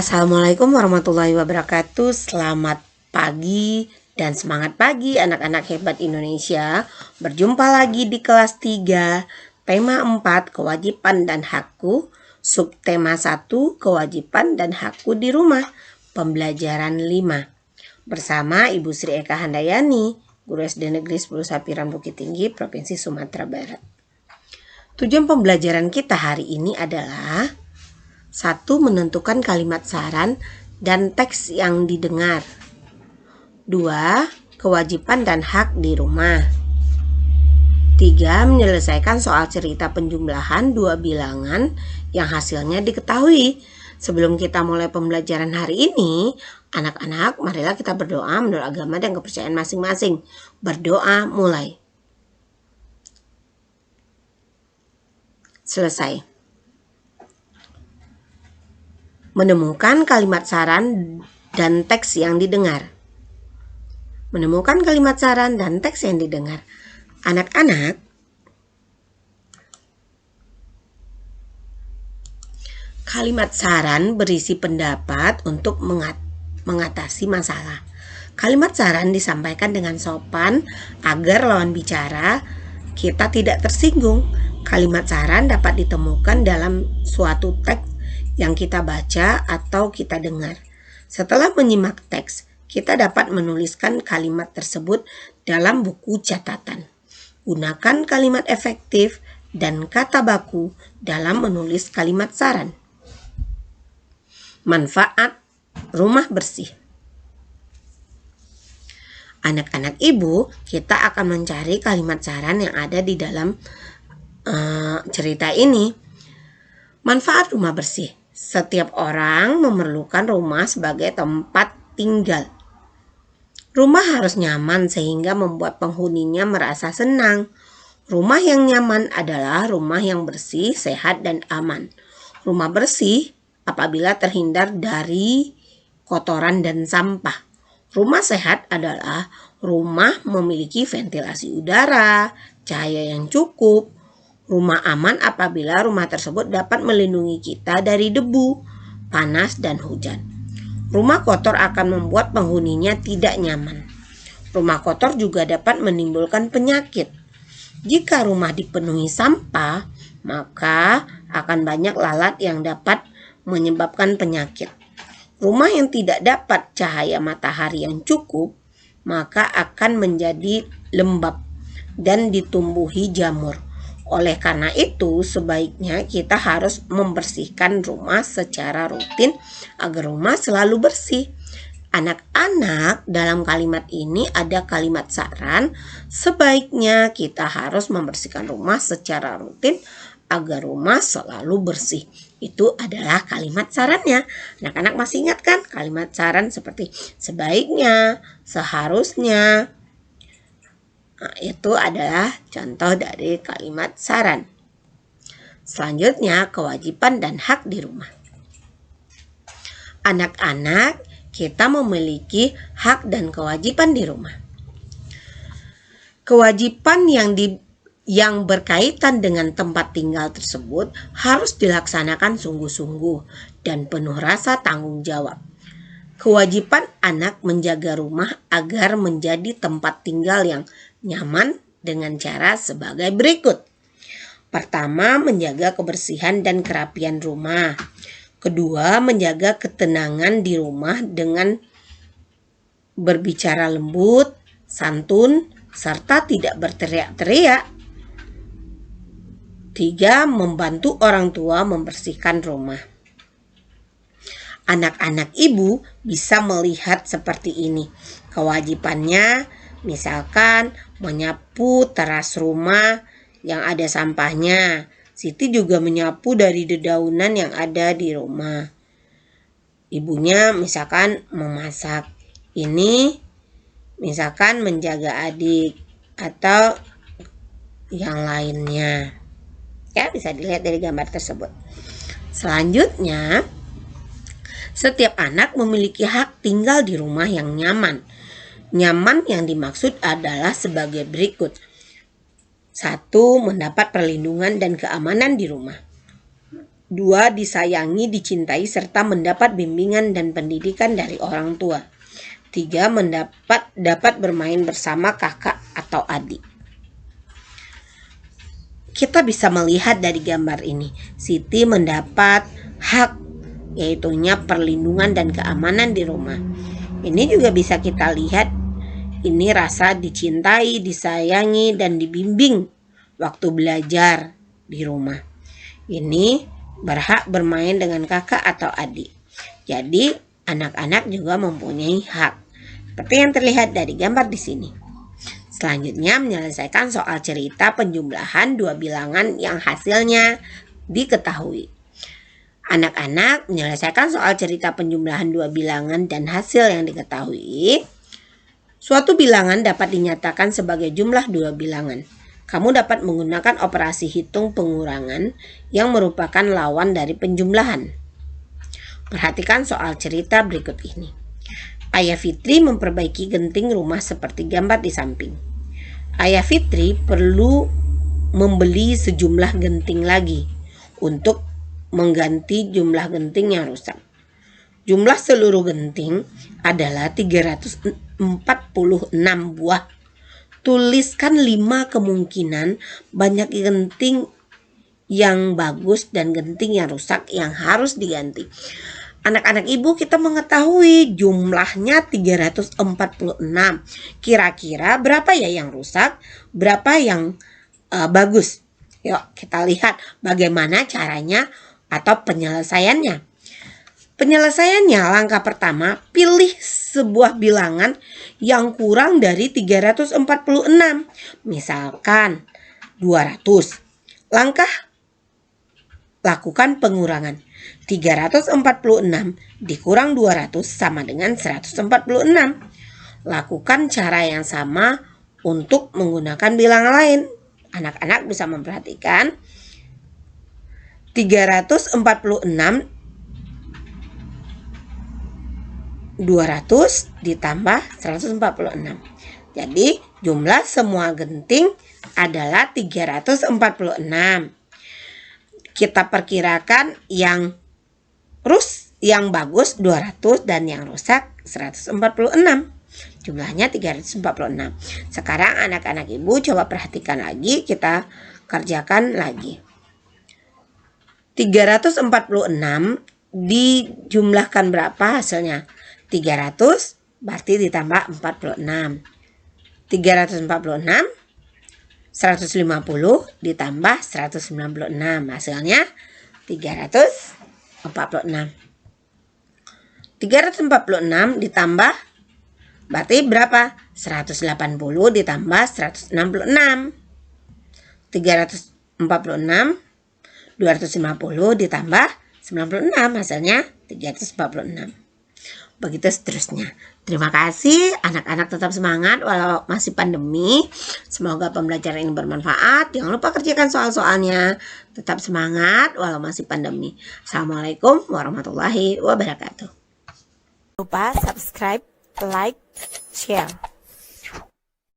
Assalamualaikum warahmatullahi wabarakatuh. Selamat pagi dan semangat pagi anak-anak hebat Indonesia. Berjumpa lagi di kelas 3, tema 4 kewajiban dan hakku, subtema 1 kewajiban dan hakku di rumah, pembelajaran 5. Bersama Ibu Sri Eka Handayani, Guru SD Negeri 10 Sapiran Bukit Tinggi, Provinsi Sumatera Barat. Tujuan pembelajaran kita hari ini adalah 1. Menentukan kalimat saran dan teks yang didengar. 2. Kewajiban dan hak di rumah. 3. Menyelesaikan soal cerita penjumlahan 2 bilangan yang hasilnya diketahui. Sebelum kita mulai pembelajaran hari ini, anak-anak, marilah kita berdoa menurut agama dan kepercayaan masing-masing. Berdoa mulai. Selesai. Menemukan kalimat saran dan teks yang didengar. Menemukan kalimat saran dan teks yang didengar. Anak-anak, kalimat saran berisi pendapat untuk mengatasi masalah. Kalimat saran disampaikan dengan sopan agar lawan bicara kita tidak tersinggung. Kalimat saran dapat ditemukan dalam suatu teks yang kita baca atau kita dengar. Setelah menyimak teks, kita dapat menuliskan kalimat tersebut dalam buku catatan. Gunakan kalimat efektif dan kata baku dalam menulis kalimat saran. Manfaat rumah bersih. Anak-anak ibu, kita akan mencari kalimat saran yang ada di dalam cerita ini. Manfaat rumah bersih. Setiap orang memerlukan rumah sebagai tempat tinggal. Rumah harus nyaman sehingga membuat penghuninya merasa senang. Rumah yang nyaman adalah rumah yang bersih, sehat, dan aman. Rumah bersih apabila terhindar dari kotoran dan sampah. Rumah sehat adalah rumah memiliki ventilasi udara, cahaya yang cukup. Rumah aman apabila rumah tersebut dapat melindungi kita dari debu, panas, dan hujan. Rumah kotor akan membuat penghuninya tidak nyaman. Rumah kotor juga dapat menimbulkan penyakit. Jika rumah dipenuhi sampah, maka akan banyak lalat yang dapat menyebabkan penyakit. Rumah yang tidak dapat cahaya matahari yang cukup, maka akan menjadi lembab dan ditumbuhi jamur. Oleh karena itu, sebaiknya kita harus membersihkan rumah secara rutin agar rumah selalu bersih. Anak-anak, dalam kalimat ini ada kalimat saran, sebaiknya kita harus membersihkan rumah secara rutin agar rumah selalu bersih. Itu adalah kalimat sarannya. Anak-anak masih ingat kan kalimat saran seperti sebaiknya, seharusnya. Nah, itu adalah contoh dari kalimat saran. Selanjutnya, kewajiban dan hak di rumah. Anak-anak, kita memiliki hak dan kewajiban di rumah. Kewajiban yang berkaitan dengan tempat tinggal tersebut harus dilaksanakan sungguh-sungguh dan penuh rasa tanggung jawab. Kewajiban anak menjaga rumah agar menjadi tempat tinggal yang nyaman dengan cara sebagai berikut. Pertama, menjaga kebersihan dan kerapian rumah. Kedua, menjaga ketenangan di rumah dengan berbicara lembut, santun, serta tidak berteriak-teriak. 3. Membantu orang tua membersihkan rumah. Anak-anak ibu bisa melihat seperti ini. Kewajibannya misalkan menyapu teras rumah yang ada sampahnya. Siti juga menyapu dari dedaunan yang ada di rumah. Ibunya misalkan memasak. Ini misalkan menjaga adik atau yang lainnya. Ya, bisa dilihat dari gambar tersebut. Selanjutnya, setiap anak memiliki hak tinggal di rumah yang nyaman. Nyaman yang dimaksud adalah sebagai berikut. 1. Mendapat perlindungan dan keamanan di rumah. 2. Disayangi, dicintai, serta mendapat bimbingan dan pendidikan dari orang tua. 3. Dapat bermain bersama kakak atau adik. Kita bisa melihat dari gambar ini, Siti mendapat hak, yaitunya perlindungan dan keamanan di rumah. Ini juga bisa kita lihat, ini rasa dicintai, disayangi, dan dibimbing waktu belajar di rumah. Ini berhak bermain dengan kakak atau adik. Jadi anak-anak juga mempunyai hak, seperti yang terlihat dari gambar di sini. Selanjutnya menyelesaikan soal cerita penjumlahan 2 bilangan yang hasilnya diketahui. Anak-anak menyelesaikan soal cerita penjumlahan 2 bilangan dan hasil yang diketahui. Suatu bilangan dapat dinyatakan sebagai jumlah 2 bilangan. Kamu dapat menggunakan operasi hitung pengurangan yang merupakan lawan dari penjumlahan. Perhatikan soal cerita berikut ini. Ayah Fitri memperbaiki genting rumah seperti gambar di samping. Ayah Fitri perlu membeli sejumlah genting lagi untuk mengganti jumlah genting yang rusak. Jumlah seluruh genting adalah 346 buah. Tuliskan 5 kemungkinan banyak genting yang bagus dan genting yang rusak yang harus diganti. Anak-anak ibu, kita mengetahui jumlahnya 346. Kira-kira berapa ya yang rusak, berapa yang bagus? Yuk kita lihat bagaimana caranya atau penyelesaiannya. Penyelesaiannya, langkah pertama, pilih sebuah bilangan yang kurang dari 346. Misalkan 200. Lakukan pengurangan. 346 dikurang 200 sama dengan 146. Lakukan cara yang sama untuk menggunakan bilangan lain. Anak-anak bisa memperhatikan 346 200 ditambah 146. Jadi jumlah semua genting adalah 346. Kita perkirakan yang bagus 200 dan yang rusak 146. Jumlahnya 346. Sekarang anak-anak ibu coba perhatikan lagi, kita kerjakan lagi. 346 dijumlahkan berapa hasilnya? 300 berarti ditambah 46. 346 150 ditambah 196, hasilnya 346. 346 ditambah berarti berapa? 180 ditambah 166. 346 250 ditambah 96, hasilnya 346. Begitu seterusnya. Terima kasih, anak-anak tetap semangat walau masih pandemi. Semoga pembelajaran ini bermanfaat. Jangan lupa kerjakan soal-soalnya. Tetap semangat walau masih pandemi. Assalamualaikum warahmatullahi wabarakatuh. Jangan lupa subscribe, like, share.